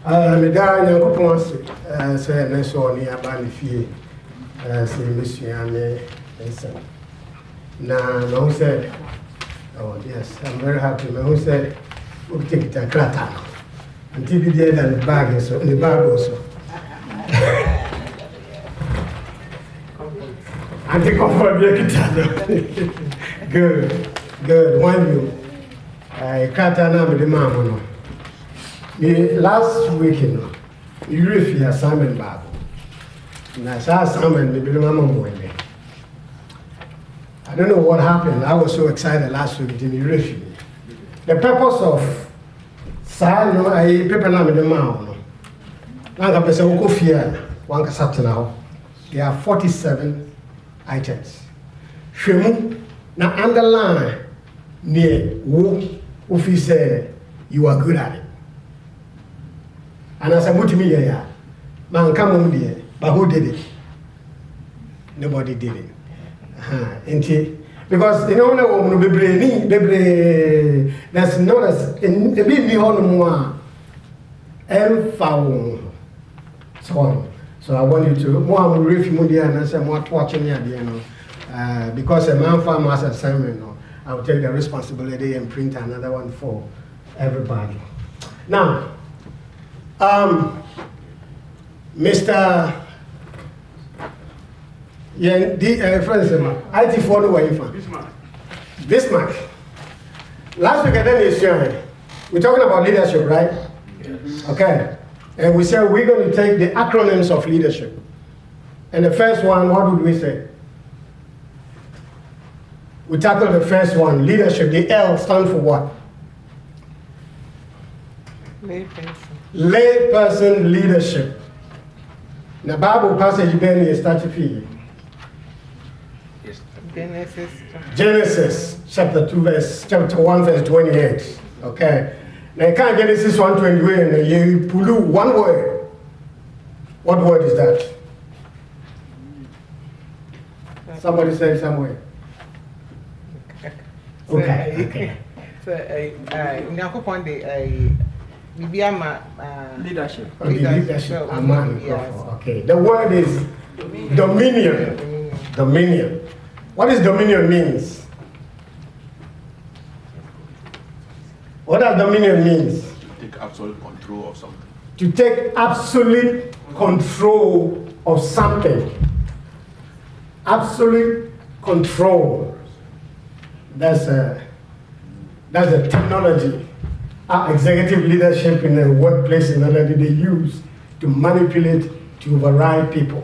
Me da Nyankopon say na so ni aba ne fie say mesua me Mensah. Na no say, oh yes, I'm very happy. No say we take it a krata. Until the day that the bag is so the bag also. And the comfort be good. One you I krata na me the mama no. The last week, you read the assignment Bible. And I saw assignment, maybe the mama went. I don't know what happened. I was so excited last week. Didn't you read the purpose of Sa no I paper na me the mama. Now the person who fear one can now. There are 47 items. Shemu na underline near who say you are good at it. And as I put me here, man come on there, but who did it? Nobody did it. Because you know, there's no as in the big more so I want you to more review there and I say more watching here, you know, because a man farmer's assignment, I will take the responsibility and print another one for everybody. Now. Mr. Friends, IT for the way Bismarck. Last week I did we're talking about leadership, right? Yes. Okay. And we said we're going to take the acronyms of leadership. And the first one, what would we say? We tackled the first one, leadership. The L stands for what? Layperson leadership. The Bible passage Ben is 30. Genesis chapter 1 verse 28. Okay. Now you can't Genesis 1:28 and you pull one word. What word is that? Somebody say somewhere. Okay. Leadership. Leadership. Okay. The word is dominion. Dominion. What does dominion means? What does dominion means? To take absolute control of something. To take absolute control of something. Absolute control. That's a technology. Executive leadership in the workplace in order they use to manipulate, to override people.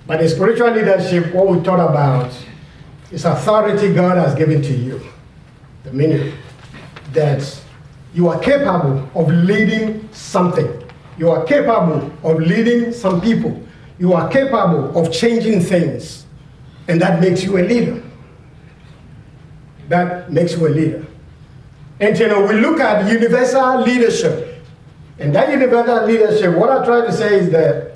But the spiritual leadership, what we thought about, is authority God has given to you. The meaning that you are capable of leading something. You are capable of leading some people. You are capable of changing things. And that makes you a leader. That makes you a leader. And you know, we look at universal leadership. And that universal leadership, what I try to say is that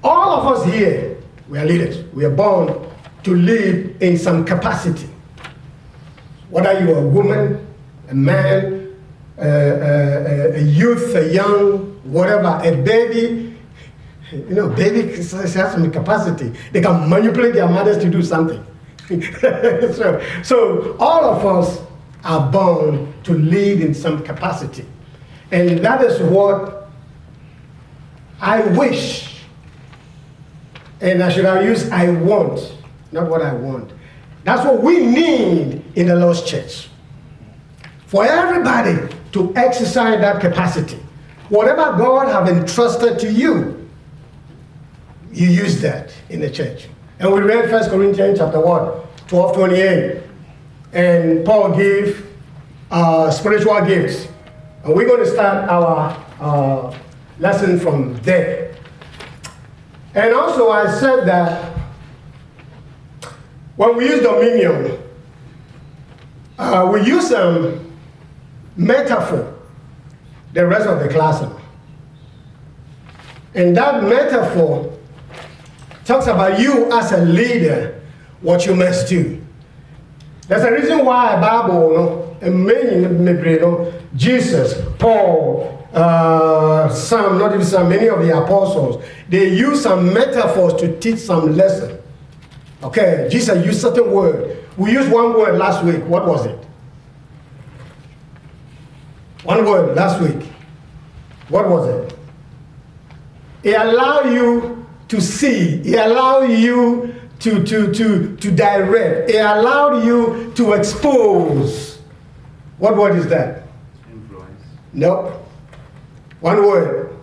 all of us here, we are leaders. We are born to lead in some capacity. Whether you are a woman, a man, a youth, a young, whatever, a baby, you know, baby has some capacity. They can manipulate their mothers to do something. So all of us are born to lead in some capacity. And that is what I wish, and I should have used I want, not what I want. That's what we need in the Lord's church. For everybody to exercise that capacity. Whatever God have entrusted to you, you use that in the church. And we read 1 Corinthians chapter 12:28. And Paul gave spiritual gifts. And we're going to start our lesson from there. And also I said that when we use dominion, we use metaphor the rest of the class. And that metaphor talks about you as a leader, what you must do. There's a reason why Bible, Jesus, Paul, not even some, many of the apostles, they use some metaphors to teach some lesson. Okay, Jesus used certain word. We used one word last week. What was it? One word last week. What was it? It allowed you to see. It allowed you to direct. It allowed you to expose. What word is that? Influence. Nope. One word.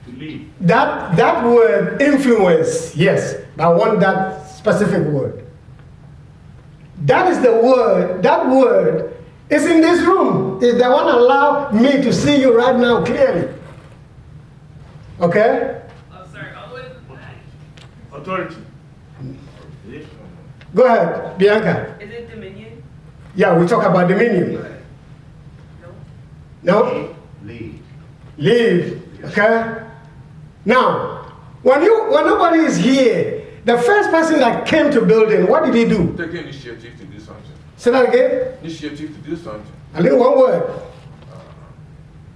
To lead. That word, influence, yes. I want that specific word. That is the word. That word is in this room. Is the one allow me to see you right now clearly. Okay? Oh, sorry. All the way to the back. Authority. Go ahead, Bianca. Is it dominion? Yeah, we talk about dominion. No. No? Lead. Leave. Okay? Now, when nobody is here, the first person that came to building, what did he do? Take initiative to do something. Say that again? Initiative to do something. I think one word.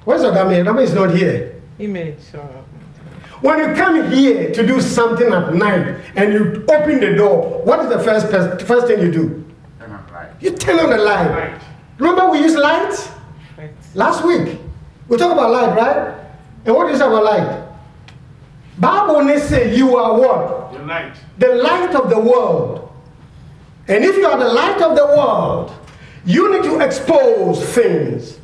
Where's Adame? Adame is not here. Image. When you come here to do something at night and you open the door, what is the first thing you do? Turn on light. You turn on the light. Light. Remember we used light? Right. Last week. We talked about light, right? And what is about light? Bible say you are what? The light. The light of the world. And if you are the light of the world, you need to expose things.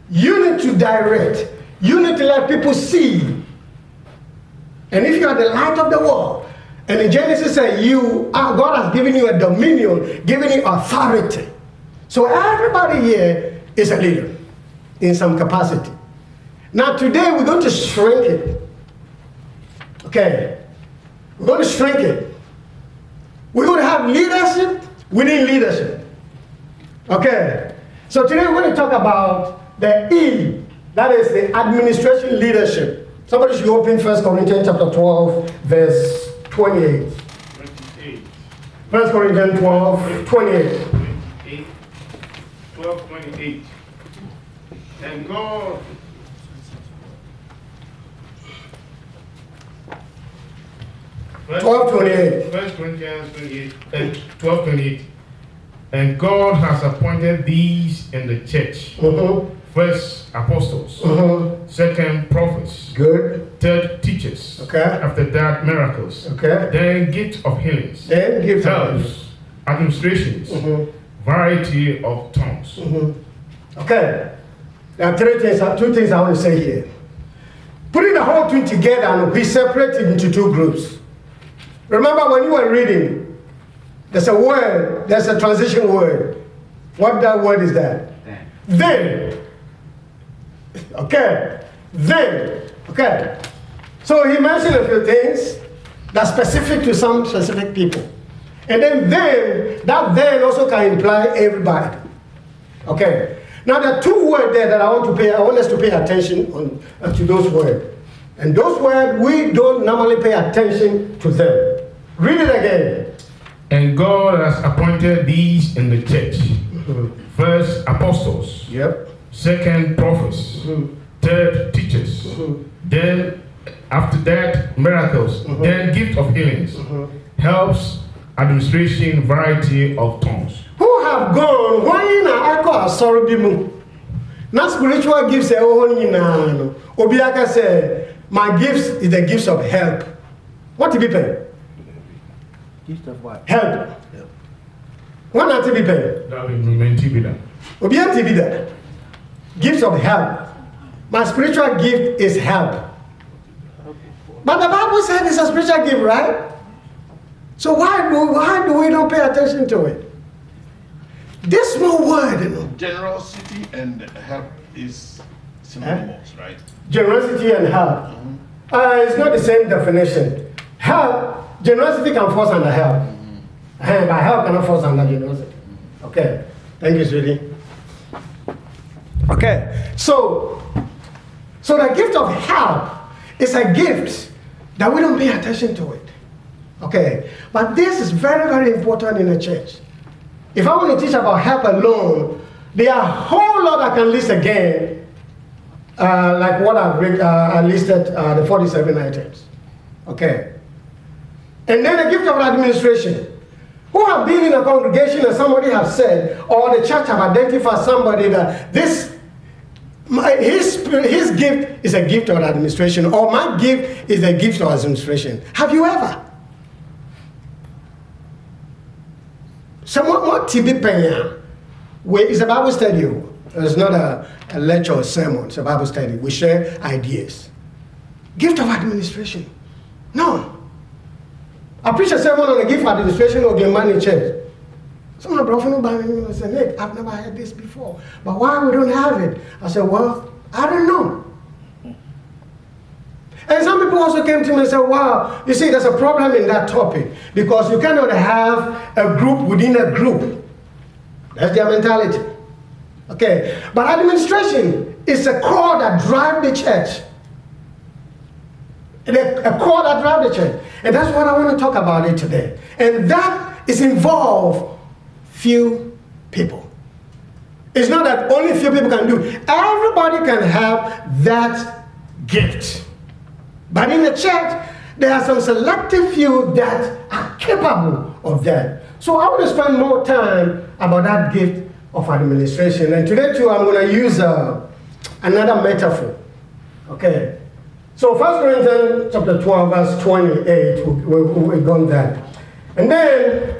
You need to direct. You need to let people see. And if you are the light of the world, and in Genesis says God has given you a dominion, given you authority. So everybody here is a leader in some capacity. Now today we're going to shrink it. Okay, we're going to shrink it. We're going to have leadership within leadership. Okay, so today we're going to talk about the E, that is the administration leadership. Somebody should open 1 Corinthians chapter 12, verse 28. 28. 1 Corinthians 12, 28. 28. 12, 28. And God. First- 12, 28. 1 Corinthians 28 and 12, 28. And God has appointed these in the church. First apostles, second prophets, Good. third teachers, Okay. after that miracles, Okay. then gift of healings, Then give helps, administrations, variety of tongues. Okay. There are two things I want to say here. Putting the whole thing together and we separate it into two groups. Remember when you were reading, there's a word, there's a transition word. What that word is that? Then. Okay. Then. Okay. So he mentioned a few things that's specific to some specific people. And then that then also can imply everybody. Okay. Now there are two words there that I want us to pay attention to those words. And those words, we don't normally pay attention to them. Read it again. And God has appointed these in the church. First apostles, Yep. second prophets, third teachers, then after that miracles, then gift of healings, helps, administration, variety of tongues. Who have gone? Why na echo sorry bimu? Na spiritual gifts e ho ni na no. Obi aka say my gifts is the gifts of help. What to be paid? Gift of what? Help. What not to be paid? That will mean to be done. Obi ati be there. Gifts of help. My spiritual gift is help. But the Bible said it's a spiritual gift, right? So why do we not pay attention to it? This small word, you know. Generosity and help is synonymous, right? Generosity and help. It's not the same definition. Help, generosity can fall under help. But help cannot fall under generosity. Okay, thank you, sweetie. Okay, so the gift of help is a gift that we don't pay attention to it. Okay, but this is very, very important in the church. If I want to teach about help alone, there are a whole lot I can list again like what I've read, I listed the 47 items. Okay. And then the gift of administration. Who have been in a congregation and somebody has said, or the church have identified somebody that his gift is a gift of administration, or my gift is a gift of administration. Have you ever? Someone what TB Penya, it's a Bible study. It's not a lecture or sermon, it's a Bible study. We share ideas. Gift of administration. No. I preach a sermon on the gift of administration of the man in church. Someone brought me by me and said, Nick, I've never heard this before. But why we don't have it? I said, well, I don't know. And some people also came to me and said, wow, you see, there's a problem in that topic because you cannot have a group within a group. That's their mentality. Okay, but administration is a core that drives the church. A core that drives the church. And that's what I want to talk about it today. And that is involve few people. It's not that only few people can do. Everybody can have that gift. But in the church, there are some selective few that are capable of that. So I want to spend more time about that gift of administration. And today too, I'm going to use another metaphor. Okay. So 1 Corinthians chapter 12, verse 28, we've gone there. And then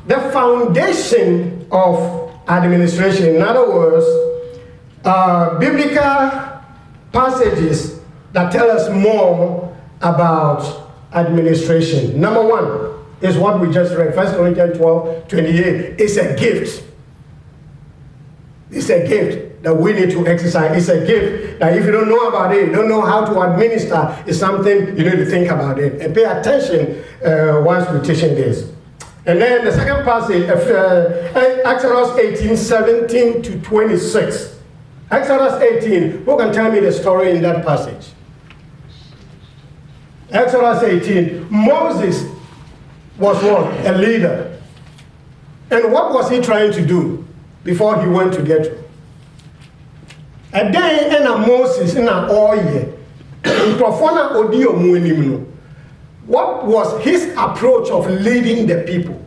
the foundation of administration, in other words, biblical passages that tell us more about administration. Number one is what we just read, 1 Corinthians 12, 28. It's a gift. It's a gift that we need to exercise. It's a gift that if you don't know about it, you don't know how to administer, it's something you need to think about it and pay attention once we're teaching this. And then the second passage, Exodus 18, 17 to 26. Exodus 18, who can tell me the story in that passage? Exodus 18, Moses was what? A leader. And what was he trying to do before he went to Jethro? A day and a Moses in an oil. What was his approach of leading the people?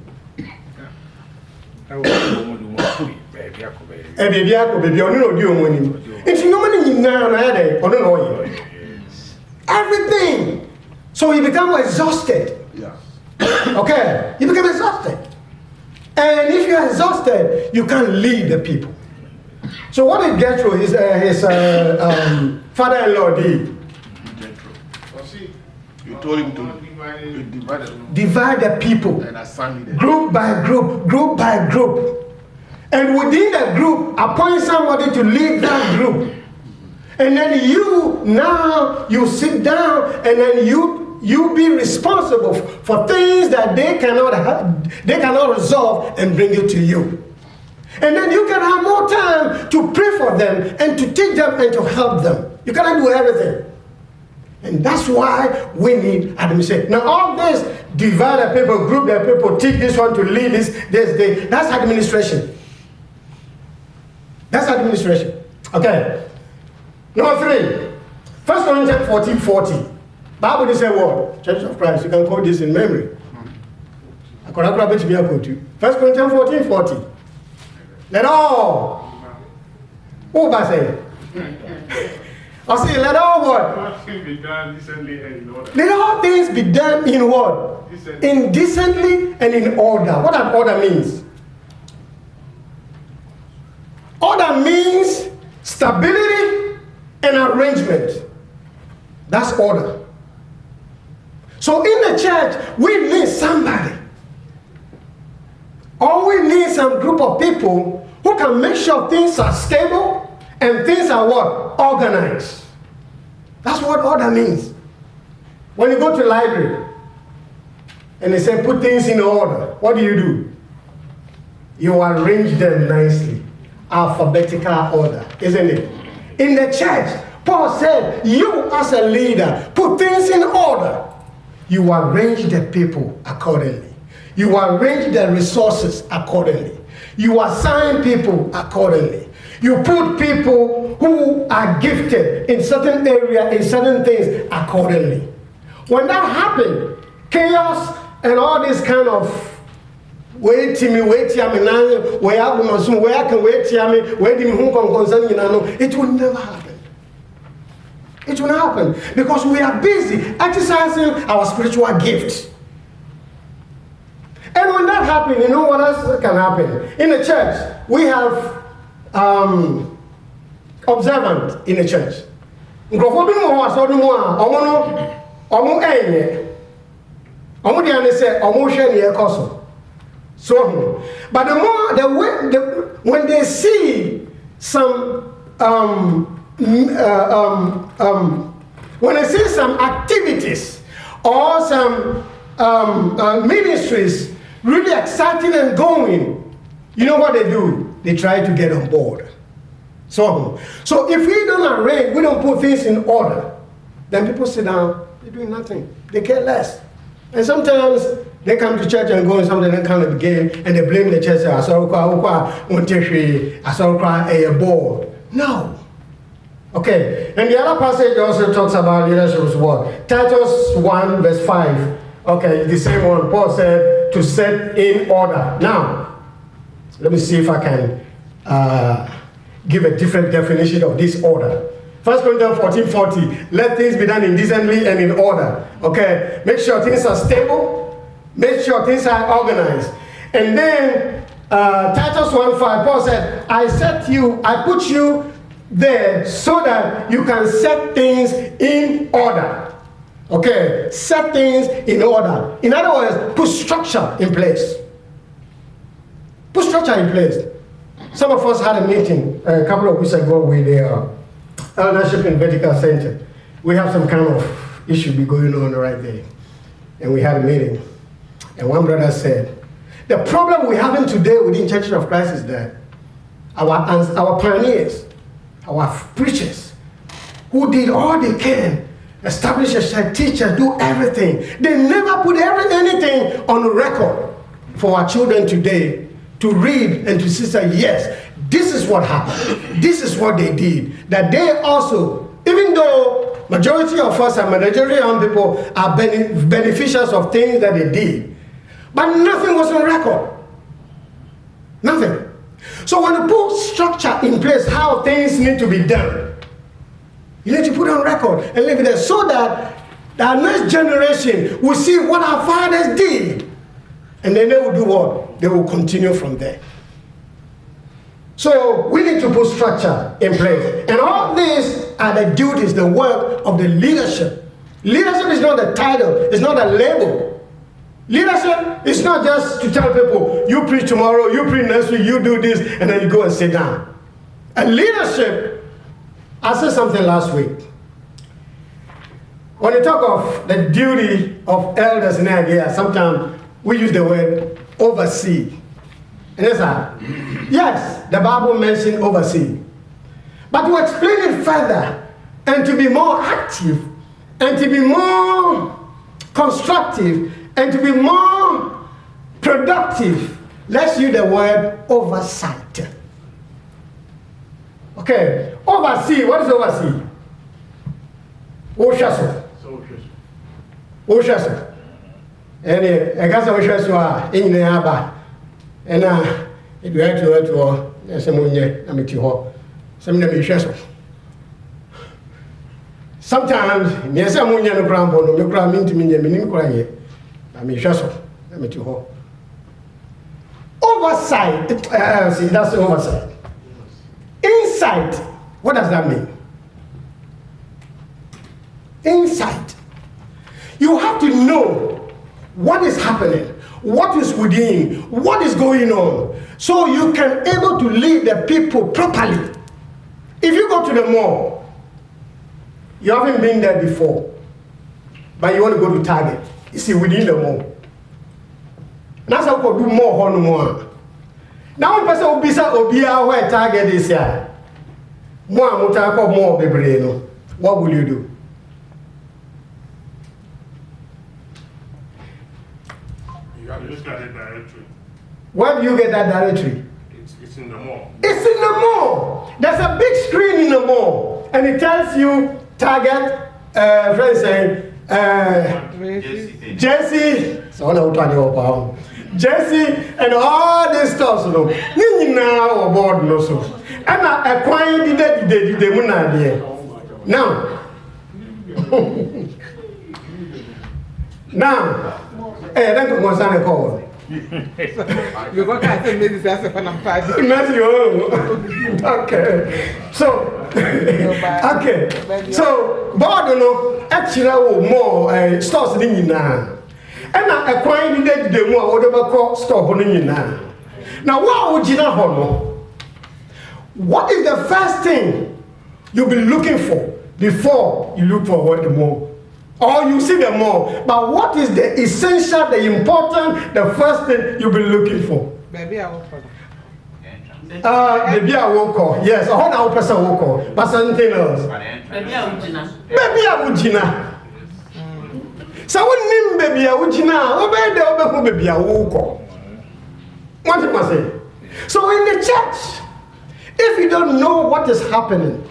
Everything. So he became exhausted. Okay, you become exhausted. And if you're exhausted, you can't lead the people. So what did Jethro, his father-in-law, did? You told him to divide the people, and assign them. group by group, group by group. And within the group, appoint somebody to lead that group. And then you sit down and then you be responsible for things that they cannot resolve and bring it to you. And then you can have more time to pray for them and to teach them and to help them. You cannot do everything. And that's why we need administration. Now all this, divide the people, group the people, teach this one to lead this, that's administration. That's administration. Okay. Number 3, 1 Corinthians 14:40. Bible is a word. Church of Christ. You can quote this in memory. 1 Corinthians 14:40. Let all. Who by say? I say, let all what? Be done decently and in order. Let all things be done in what? In decently and in order. What that order means? Order means stability and arrangement. That's order. So in the church, we need somebody. Or we need some group of people who can make sure things are stable and things are what? Organized. That's what order means. When you go to the library and they say put things in order, what do? You arrange them nicely. Alphabetical order, isn't it? In the church, Paul said, you as a leader, put things in order. You arrange the people accordingly. You arrange the resources accordingly. You assign people accordingly. You put people who are gifted in certain area, in certain things accordingly. When that happened, chaos and all this kind of it will never happen. It will not happen because we are busy exercising our spiritual gifts. And when that happens, you know what else can happen? In the church, we have observant in the church. So, but the more when they see some when they see some activities or some ministries really exciting and going, you know what they do? They try to get on board. So if we don't arrange, we don't put things in order, then people sit down, they're doing nothing. They care less. And sometimes they come to church and go and something that kind of game and they blame the church. No. Okay. And the other passage also talks about leadership as well. Titus 1 verse 5. Okay, the same one. Paul said to set in order. Now, let me see if I can give a different definition of this order. 1 Corinthians 14:40. Let things be done indecently and in order. Okay, make sure things are stable. Make sure things are organized. And then Titus 1:5. Paul said, I put you there so that you can set things in order. Okay, set things in order. In other words, put structure in place. Put structure in place. Some of us had a meeting a couple of weeks ago with the eldership in Vertical Center. We have some kind of issue be going on right there. And we had a meeting. And one brother said, the problem we're having today within Church of Christ is that our pioneers, our preachers, who did all they can, establish a church, teacher, do everything. They never put anything on record for our children today to read and to say, yes, this is what happened. This is what they did. That they also, even though majority of us and majority of people are beneficiaries of things that they did, but nothing was on record. Nothing. So when you put structure in place, how things need to be done, you need to put on record and leave it there so that our next generation will see what our fathers did. And then they will do what? They will continue from there. So we need to put structure in place. And all these are the duties, the work of the leadership. Leadership is not a title, it's not a label. Leadership is not just to tell people, you preach tomorrow, you preach next week, you do this, and then you go and sit down. And leadership, I said something last week. When you talk of the duty of elders in Nigeria, sometimes we use the word oversee. And it's yes, the Bible mentioned oversee. But to explain it further, and to be more active, and to be more constructive, and to be more productive, let's use the word oversight. Okay, oversee, what is oversee? Oshaso. Oshaso. And I got some Oshaso in the Abba. And it went to Samunya, Amitiho, some of the sometimes, near Samunya no Grambo, no Gram into me, and Minim crying. I mean, Shasso, Amitiho. Oversight, see, that's the oversight. Insight, what does that mean? Insight. You have to know what is happening, what is within, what is going on, so you can able to lead the people properly. If you go to the mall, you haven't been there before, but you want to go to Target, you see within the mall. That's how we do more on more. Now one person will be where Target is here. More bebreno. What will you do? You have to look at the directory. Where do you get that directory? It's It's in the mall. It's in the mall. There's a big screen in the mall, and it tells you target, for instance, Jesse, so now Jesse, and all this stuff. So now board no so, and I acquired the money. Now, then go on a call. You got to say maybe that's when I'm fighting. Okay. So, okay. So, board no actually more stores in now. And I acquired the more whatever call store in now. Now, what would you know? What is the first thing you'll be looking for before you look for what the more? Or you see them more. But what is the essential, the important, the first thing you'll be looking for? Maybe I will call. Maybe I will call. Yes, a whole person will call. But something else. Maybe I will Gina. So what name baby I will Gina? Obey baby I will call. What am I saying? So in the church, if you don't know what is happening,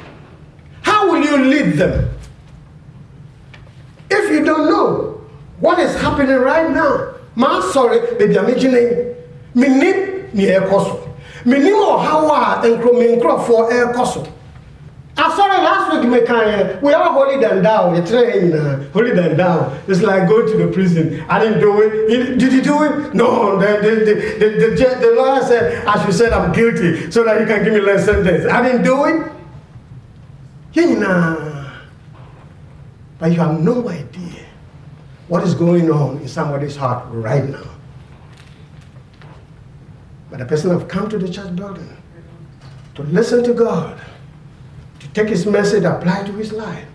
how will you lead them? If you don't know what is happening right now, man, sorry, baby, I'm mentioning me need me air cost. Me need more how and for air cost. I'm sorry, last week we are holy than down. The train holy than down. It's like going to the prison. I didn't do it. Did you do it? No. The lawyer said I should say I'm guilty so that you can give me less sentence. I didn't do it. But you have no idea what is going on in somebody's heart right now. But the person have come to the church building to listen to God, to take his message, apply to his life,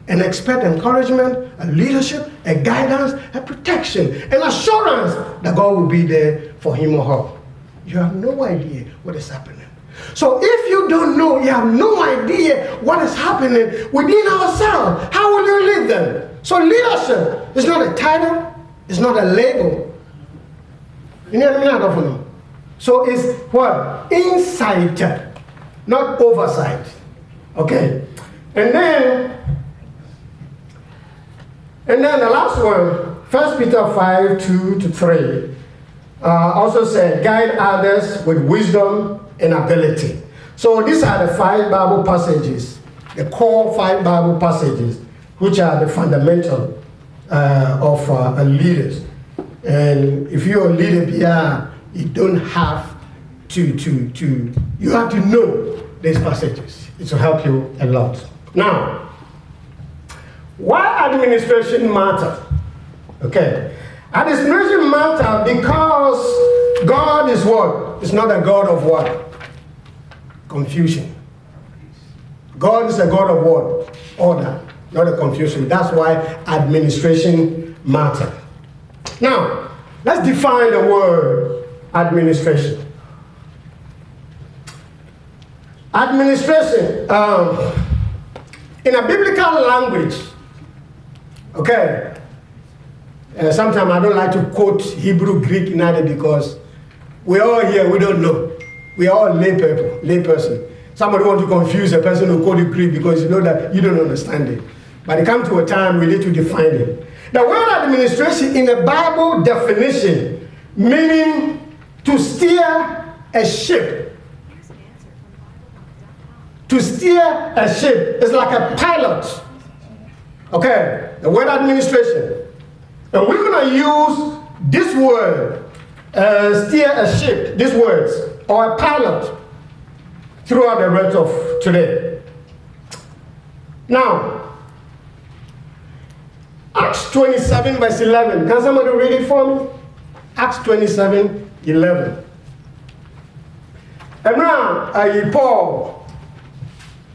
and expect encouragement, a leadership, a guidance, a protection, an assurance that God will be there for him or her. You have no idea what is happening. So if you don't know, you have no idea what is happening within ourselves, how will you lead them? So leadership is not a title, it's not a label. You know what I mean? I don't know. So it's what? Insight, not oversight. Okay. And then the last one, 1 Peter 5:2-3, also said, guide others with wisdom and ability. So these are the 5 Bible passages, the core 5 Bible passages, which are the fundamental of leaders. And if you're a leader, you don't have you have to know these passages. It will help you a lot. Now, why administration matter? Okay. Administration matter because God is what? It's not a God of what? Confusion. God is a God of what? Order, not a confusion. That's why administration matter. Now, let's define the word administration. Administration, in a biblical language, okay, sometimes I don't like to quote Hebrew, Greek, neither because we're all here, we don't know. We are all lay person. Somebody want to confuse a person who quote Greek because you know that you don't understand it. But it comes to a time we need to define it. The word administration in the Bible definition, meaning to steer a ship. To steer a ship is like a pilot. Okay, the word administration. And we're going to use this word, steer a ship, these words, or a pilot, throughout the rest of today. Now, Acts 27 verse 11. Can somebody read it for me? Acts 27:11. And now, Paul,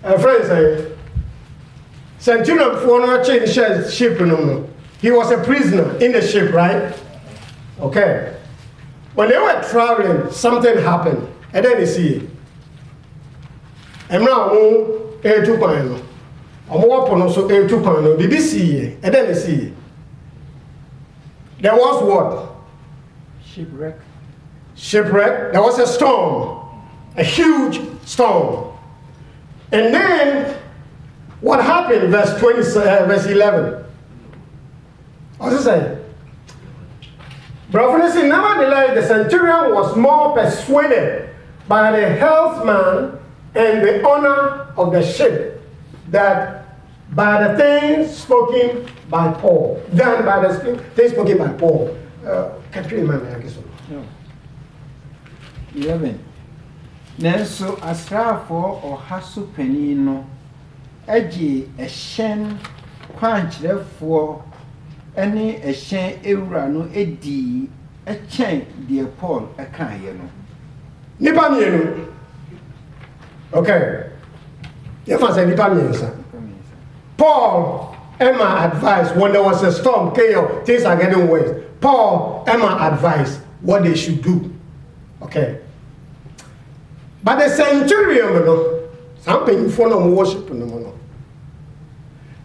friends, Centurion for no change ship. He was a prisoner in the ship, right? Okay. When they were traveling, something happened, and then you see. And now, there was what? Shipwreck. Shipwreck. There was a storm. a huge storm. And then what happened, verse 11? What's it say? Brother, nevertheless, the centurion was more persuaded by the healthman and the owner of the ship that by the things spoken by Paul, than by the things spoken by Paul. Can you remember? No. 11. Nanso asraafo ɔhaso panin no agye ɛhyɛn kwankyerɛfoɔ ɛne ɛhyɛn ewura no edi ɛkyɛn deɛ Paul ɛkaeɛ no. Nipa mienu. Okay. Yɛfa sɛ nipa miensa. Paul Emma advised when there was a storm, chaos, things are getting worse. Paul Emma advised what they should do. Okay. But the centurion, something for no worship, no.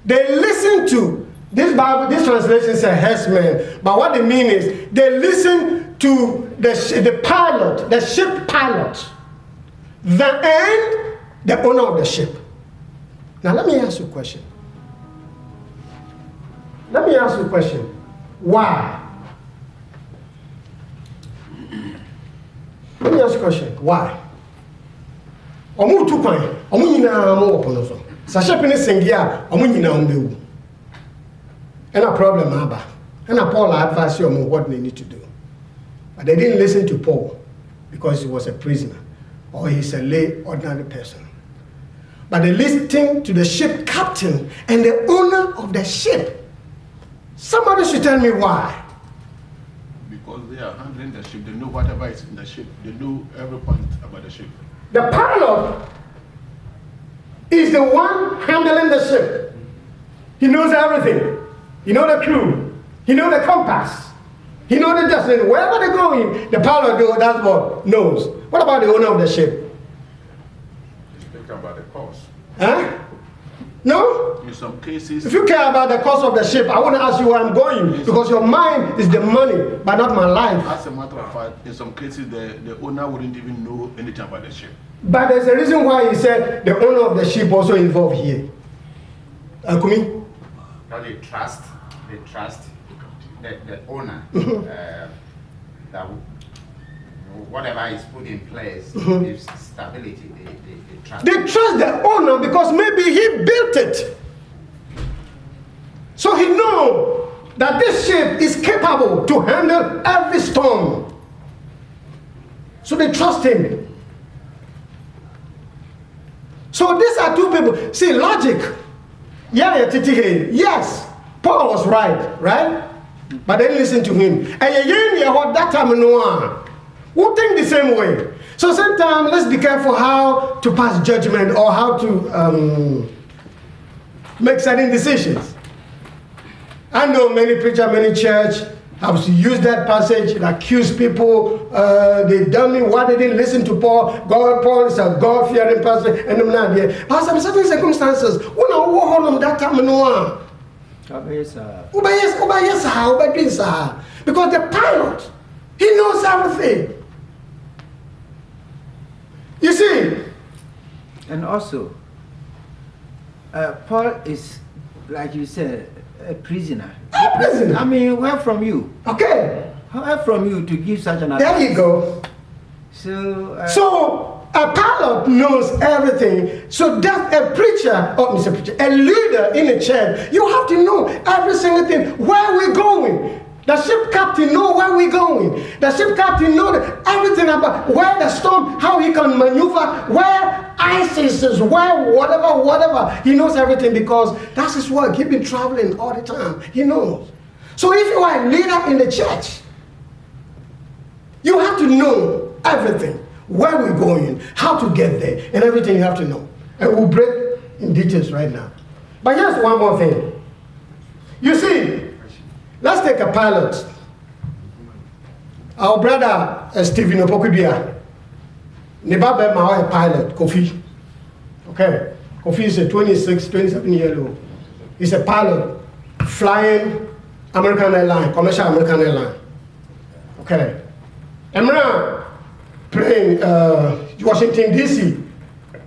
They listen to this Bible. This translation says herdsmen, but what they mean is they listen to the pilot, the ship pilot, and the owner of the ship. Now let me ask you a question. Why? Let me ask you a question. Why? Omu tu kwan, omu nyina mo wopono so. Sa shepe ne sengia, omu nyina ombewu. And a problem aba. And Paul advised you what they need to do. But they didn't listen to Paul because he was a prisoner or he's a lay ordinary person. But they listened to the ship captain and the owner of the ship. Somebody should tell me why. Because they are handling the ship, they know whatever is in the ship, they know every point about the ship. The pilot is the one handling the ship. He knows everything. He knows the crew. He knows the compass. He knows the destination. Wherever they're going, the pilot knows. What about the owner of the ship? He's thinking about the cost. Huh? No? In some cases, If you care about the cost of the ship, I want to ask you where I'm going because your mind is the money, but not my life. as a matter of fact, in some cases, the owner wouldn't even know anything about the ship. But there's a reason why he said the owner of the ship also involved here. Akumi? Because they trust the owner that whatever is put in place gives stability. They trust. They trust the owner because maybe he built it. So he knows that this ship is capable to handle every storm. So they trust him. So these are two people. See, logic. Yes, Paul was right? But they didn't listen to him. And that time who think the same way. So sometimes let's be careful how to pass judgment or how to make certain decisions. I know many preachers, many church have used that passage and accused people. They done me why they didn't listen to Paul. Paul is a God-fearing person, and I'm not here. But some certain circumstances, when I walk on that time, because the pilot, he knows everything. You see? And also, Paul is, like you said, a prisoner. A prisoner? I mean, where from you? Okay. Where from you to give such an advice? There you go. So, a pilot knows everything. So that a preacher, a leader in a church, you have to know every single thing. Where we're going. The ship captain know where we're going. The ship captain know everything about where the storm, how he can maneuver, where ice is, where whatever. He knows everything because that's his work. He's been traveling all the time. He knows. So if you are a leader in the church, you have to know everything. Where we're going, how to get there, and everything you have to know. And we'll break in details right now. But here's one more thing. You see, let's take a pilot. Our brother Stephen Opokudia, Nebabe Mao, a pilot, Kofi. Okay, Kofi is a 27-year-old. He's a pilot flying American airline, commercial American airline. Okay, Emra plane, Washington DC,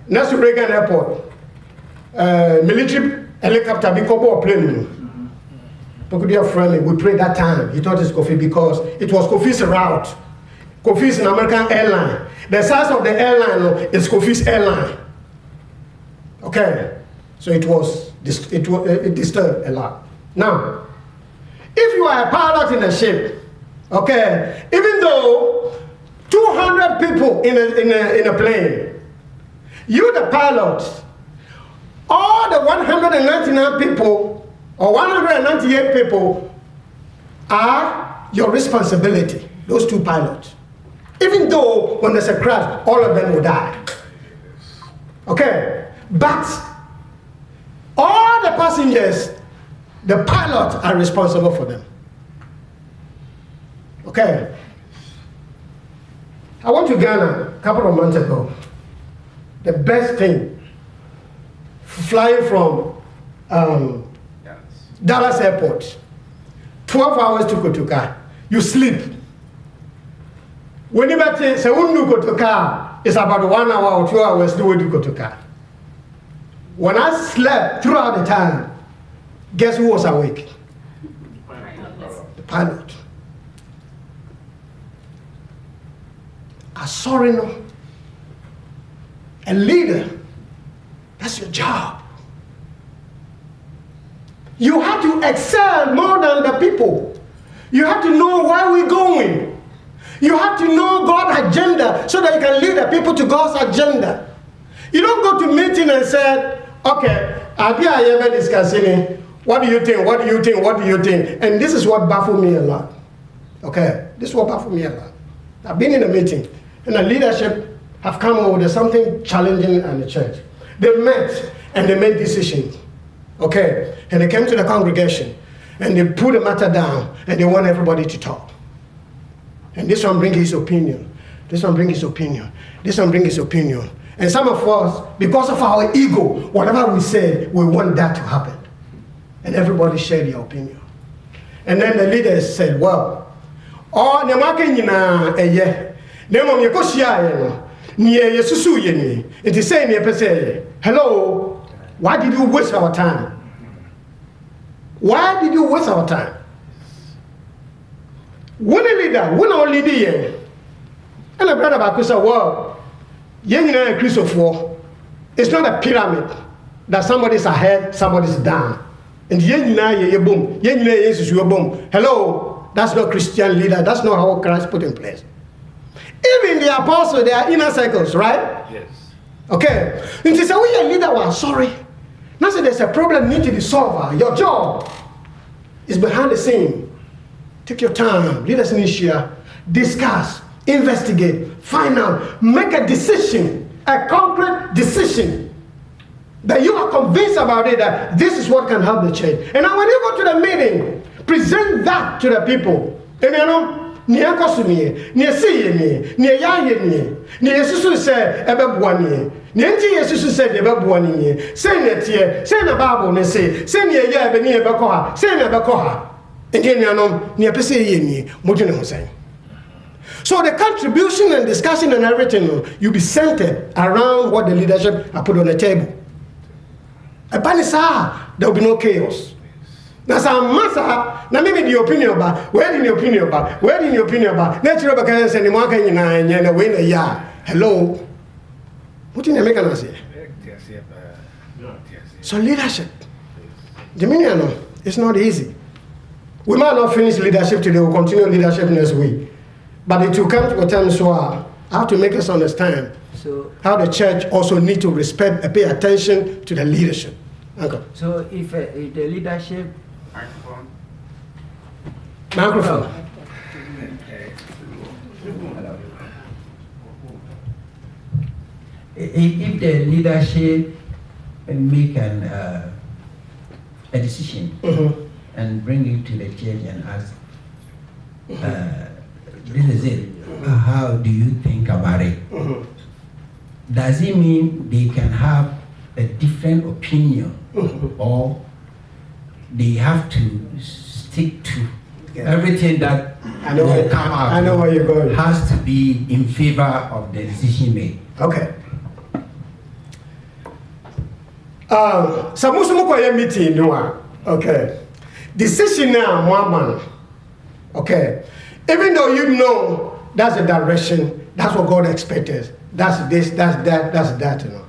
next to Reagan Airport, military helicopter, we go plane. Peculiar friendly, we prayed that time. He thought it's Kofi because it was Kofi's route. Kofi's an American airline. The size of the airline is Kofi's airline. Okay, so it disturbed a lot. Now, if you are a pilot in a ship, okay, even though 200 people in a plane, you the pilot, all the 199 people or 198 people are your responsibility, those two pilots. Even though when there's a crash, all of them will die. Okay, but all the passengers, the pilots are responsible for them. Okay. I went to Ghana a couple of months ago. The best thing, flying from Dallas Airport, 12 hours to Kotoka. You sleep. When you say Kotoka, it's about 1 hour or 2 hours the way to Kotoka. When I slept throughout the time, guess who was awake? The pilot. A sorino, a leader. That's your job. You have to excel more than the people. You have to know where we're going. You have to know God's agenda so that you can lead the people to God's agenda. You don't go to meeting and say, okay, I'll be ever discussing, what do you think, what do you think, what do you think? And this is what baffled me a lot. Okay, this is what baffled me a lot. I've been in a meeting and the leadership have come over with something challenging in the church. They met and they made decisions. Okay, and they came to the congregation and they put the matter down and they want everybody to talk. And this one bring his opinion. This one bring his opinion. This one bring his opinion. And some of us, because of our ego, whatever we say, we want that to happen. And everybody shared their opinion. And then the leaders said, well, oh, Namakina, eh, Nemom Yakoshia, near Yesusu Yeni. It is saying, hello. Why did you waste our time? Why did you waste our time? When a leader, when our leader, and a brother about said, well, Christopher, it's not a pyramid that somebody's ahead, somebody's down. And boom, boom. Hello, that's not Christian leader, that's not how Christ put in place. Even the apostles, they are inner circles, right? Yes. Okay. And she said, we are leader, well, sorry. Now say there's a problem need to be solved. Your job is behind the scene. Take your time, lead us initiate, discuss, investigate, find out, make a decision, a concrete decision that you are convinced about it, that this is what can help the church. And now when you go to the meeting, present that to the people. And you know, near Kosumi, near Siye, near Yaye, near Susu said, Ebebuani. Nanti Jesus said, "Ebabuani, say netie, say na Bible ne say, say ne ya be ne bekoha, say na bekoha." Enti nuanom, ne pese ye ni, modwene ho say. So the contribution and discussion and everything, you be centered around what the leadership have put on the table. Ebanisa, there will be no chaos. Now some massa, na maybe the opinion about, where did the opinion about, where did the opinion about? Natural because any more can you na win a ya. Hello. What in American say? So leadership, Dominion, it's not easy. We might not finish leadership today, we'll continue leadership next week. But it will come to a time so I have to make us understand how the church also need to respect and pay attention to the leadership. Uncle. So if the leadership... Microphone. If the leadership make a decision and bring it to the church and ask, this is it, how do you think about it? Does it mean they can have a different opinion or they have to stick to Everything that I know will where- come out I know where you're going. has to be in favor of the decision made. Okay. So most of meeting no. Okay. Decision now, one man. Okay. Even though you know that's the direction, that's what God expected. That's this, that's that, you know.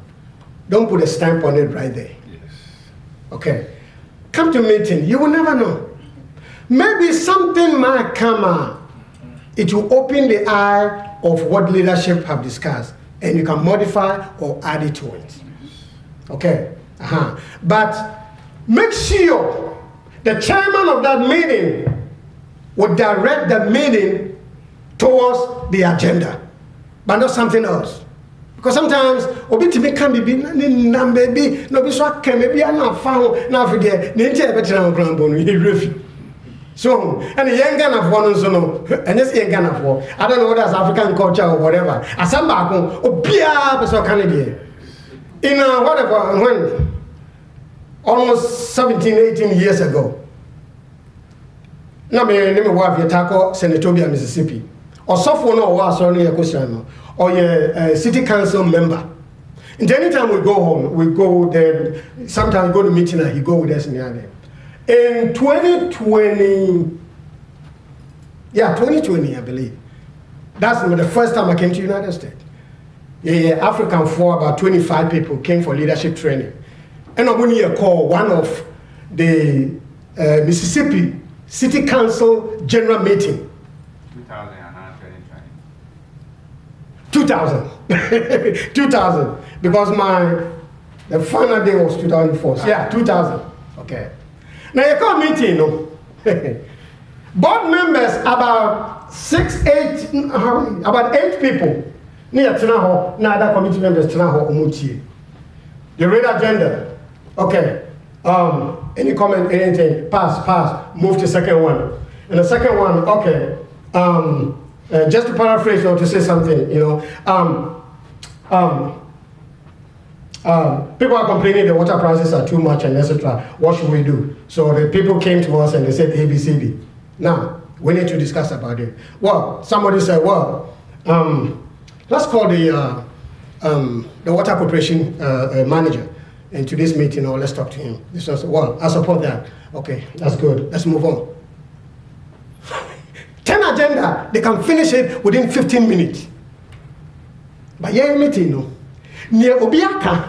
Don't put a stamp on it right there. Yes. Okay. Come to meeting, you will never know. Maybe something might come out. It will open the eye of what leadership have discussed, and you can modify or add it to it. Okay. But make sure the chairman of that meeting will direct the meeting towards the agenda, but not something else. Because sometimes obitimi can be na baby no be so can maybe na found na for there na ntia be tena nkran he refi. So and the young Ghana for no so no and this young Ghana for I don't know whether that's African culture or whatever. Asamba ko obia be so can there. In whatever when almost 17 18 years ago. Na me wife yetako Senatobia Mississippi. Osofo no wa so no yekosia no. Or a city council member. And anytime we go home, we go there. Sometimes we go to meeting and he go with us near there. In 2020, yeah, 2020, I believe. That's the first time I came to the United States. Yeah, African for about 25 people came for leadership training. And I'm going to call one of the Mississippi City Council General Meeting. 2000 because the final day was 2004. Yeah, 2000. Okay. Now you call meeting, no. Board members about 8 people. Near Tinaho, now other committee members Tinaho Umuchi. The red agenda. Okay. Any comment, anything? Pass. Move to second one. And the second one, okay. Just to paraphrase or to say something, you know, people are complaining the water prices are too much and etc. What should we do? So the people came to us and they said ABCD. Now we need to discuss about it. Well, somebody said, well, let's call the water corporation manager into this meeting, or let's talk to him. This was, well, I support that. Okay, that's good. Let's move on. 10 agenda, they can finish it within 15 minutes. But yeah, meeting no. Near Obiaka.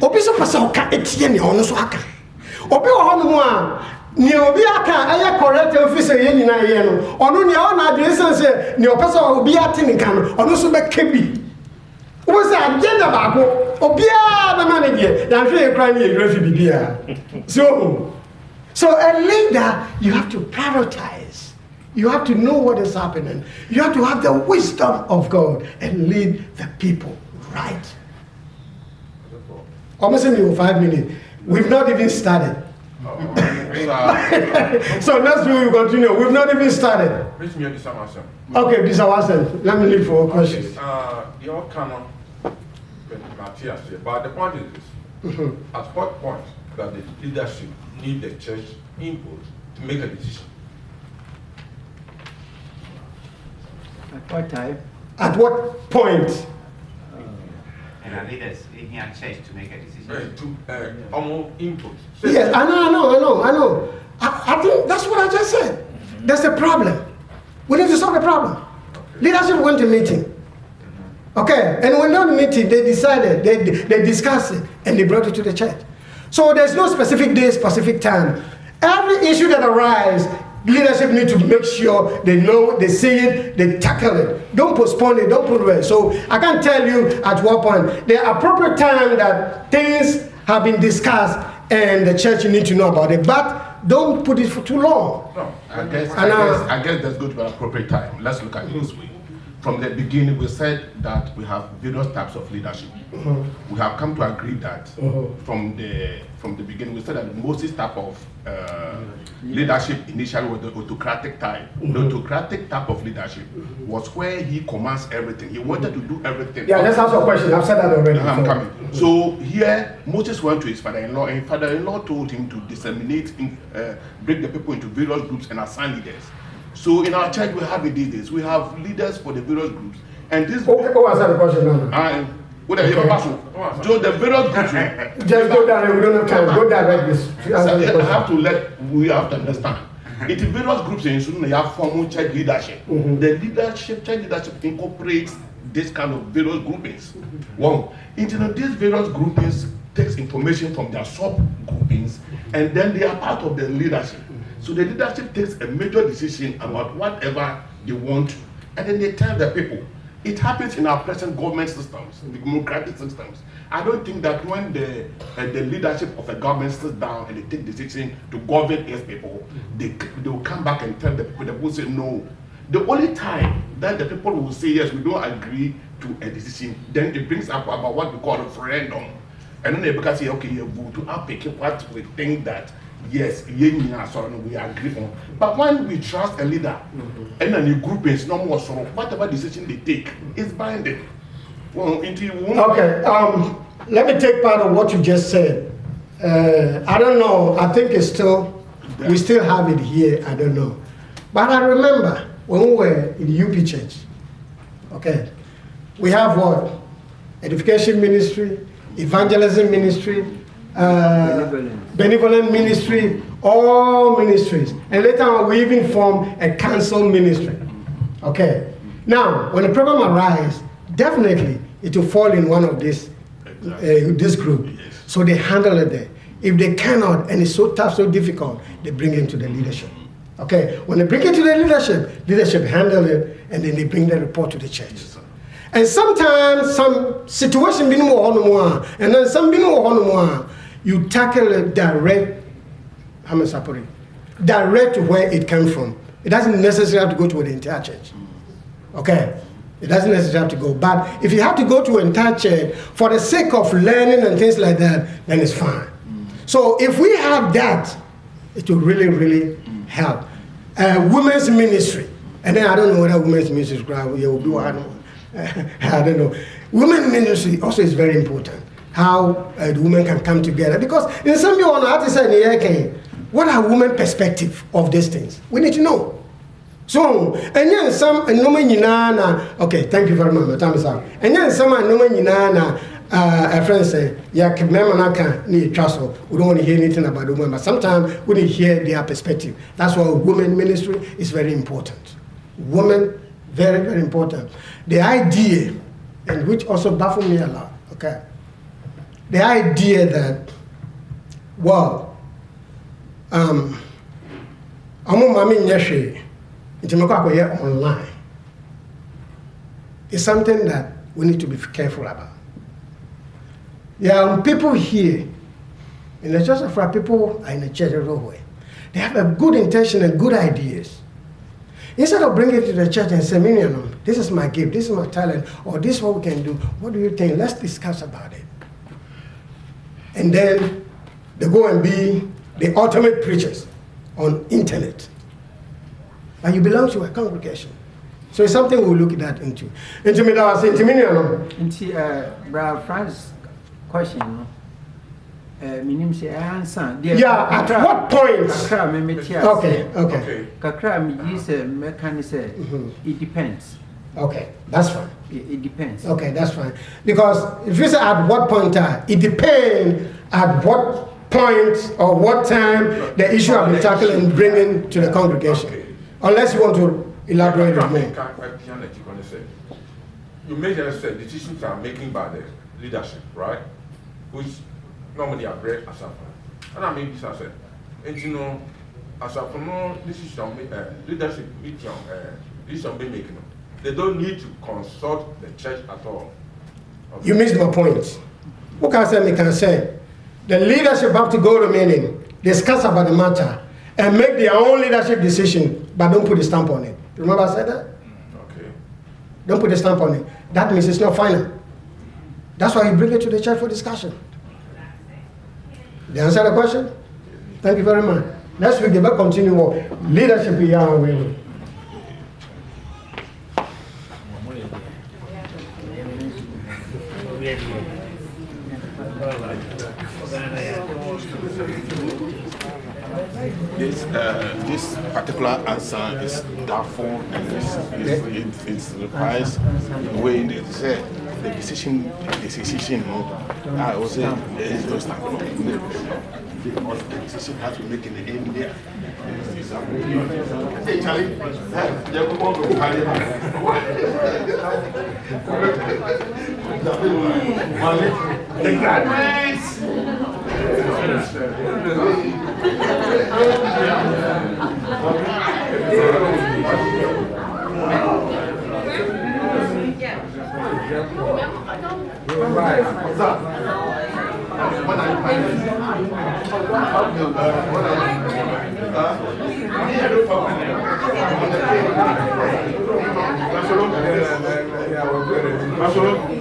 Obi so pasa oka etie ne ono so aka. Obi wo hono mu a near Obiaka aya correct officer ye nyina ye no. Ono ne o na adresa say ne opesa obi ate ne kan no. Ono so be kebi. Wo say agenda ba ko obia be manage. Ya hwe e kra ne e refi bibia. So a leader, you have to prioritize. You have to know what is happening. You have to have the wisdom of God and lead the people right. Almost in 5 minutes. We've not even started. So next week we continue. We've not even started. Okay, this is our answer. Let me leave for questions. Your canon, Matthias, but the point is this. At what point that the leadership need the church input to make a decision? At what time? At what point? And our leaders in here church to make a decision. To almost input. Yes, I know. I think that's what I just said. That's the problem. We need to solve the problem. Leadership went to meeting. Okay, and when they're meeting, they decided, they discussed it, and they brought it to the church. So there's no specific day, specific time. Every issue that arises, leadership need to make sure they know, they see it, they tackle it. Don't postpone it, don't put it away. So I can't tell you at what point. The appropriate time that things have been discussed and the church need to know about it, but don't put it for too long. No, I guess that's going to be an appropriate time. Let's look at it this way. from the beginning, we said that we have various types of leadership. We have come to agree that from the beginning, we said that Moses type of leadership initially was the autocratic type. The autocratic type of leadership was where he commands everything. He wanted to do everything. Yeah, let's ask a question. I've said that already. I'm coming. So here, Moses went to his father-in-law, and father-in-law told him to disseminate, break the people into various groups and assign leaders. So in our church, we have it these days. We have leaders for the various groups, and this. Okay, go answer the question now. So the various groups. Just go direct. We don't have time. Go direct this. We have to understand. It is various groups in Sudan. They have formal church leadership. The church leadership incorporates this kind of various groupings. One, these various groupings takes information from their sub groupings, and then they are part of the leadership. So the leadership takes a major decision about whatever they want, and then they tell the people. It happens in our present government systems, the democratic systems. I don't think that when the leadership of a government sits down and they take decision to govern its people, they will come back and tell the people. The people say no. The only time that the people will say yes, we don't agree to a decision, then it brings up about what we call a referendum, and then they can say, okay, you vote to pick what we think that. Yes, we agree on. But when we trust a leader, and then the group is no more, so whatever decision they take is binding. Okay, let me take part of what you just said. I don't know, I think it's still, we still have it here, I don't know. But I remember when we were in the UP church, okay, we have what? Edification ministry, evangelism ministry, benevolent ministry, all ministries, and later on we even form a council ministry. Okay, now when a problem arises, definitely it will fall in one of this this group. So they handle it there. If they cannot, and it's so tough, so difficult, they bring it to the leadership. Okay, when they bring it to the leadership handle it, and then they bring the report to the church. And sometimes some situation being more, and then some being more, you tackle it direct to where it came from. It doesn't necessarily have to go to the entire church. Okay? It doesn't necessarily have to go. But if you have to go to an entire church for the sake of learning and things like that, then it's fine. So if we have that, it will really, really help. Women's ministry. And then I don't know whether women's ministry will be one. I don't know. Women's ministry also is very important. How the women can come together, because in some way, I have to say, what are women's perspective of these things? We need to know. So, and then some okay, thank you very much. My time is up. And then some a friend say, yeah, we don't want to hear anything about the women, but sometimes we need to hear their perspective. That's why women ministry is very important. Women, very, very important. The idea, and which also baffles me a lot, okay? The idea that, well, I'm online is something that we need to be careful about. There are people here in the church of our people are in the church everywhere. They have a good intention and good ideas. Instead of bringing it to the church and saying, this is my gift, this is my talent, or this is what we can do, what do you think? Let's discuss about it. And then they go and be the ultimate preachers on internet. And you belong to a congregation. So it's something we'll look at that into. Brother Francis' question, yeah, at what point? Okay. It depends. Okay, that's fine. It depends. Okay, that's fine. Because if you say at what point, it depends at what point or what time the issue has been tackled and bringing to the congregation. Okay. Unless you want to elaborate it more. You made said decisions are making by the leadership, right? Which normally are great as a and I mean this as a as a decision leadership decision be making. They don't need to consult the church at all. Okay. You missed my point. What can I say? Me can say the leadership have to go to meeting, discuss about the matter, and make their own leadership decision, but don't put a stamp on it. Remember I said that? Okay. Don't put a stamp on it. That means it's not final. That's why you bring it to the church for discussion. Did I answer the question? Thank you very much. Next week, they will continue more. Leadership in Yahweh. This particular answer is doubtful and it requires the way they say the decision. I will say there is no stand because the decision has to make in the end there. Hey Charlie, the graduates. You're right. What's up? What are you planning? That's what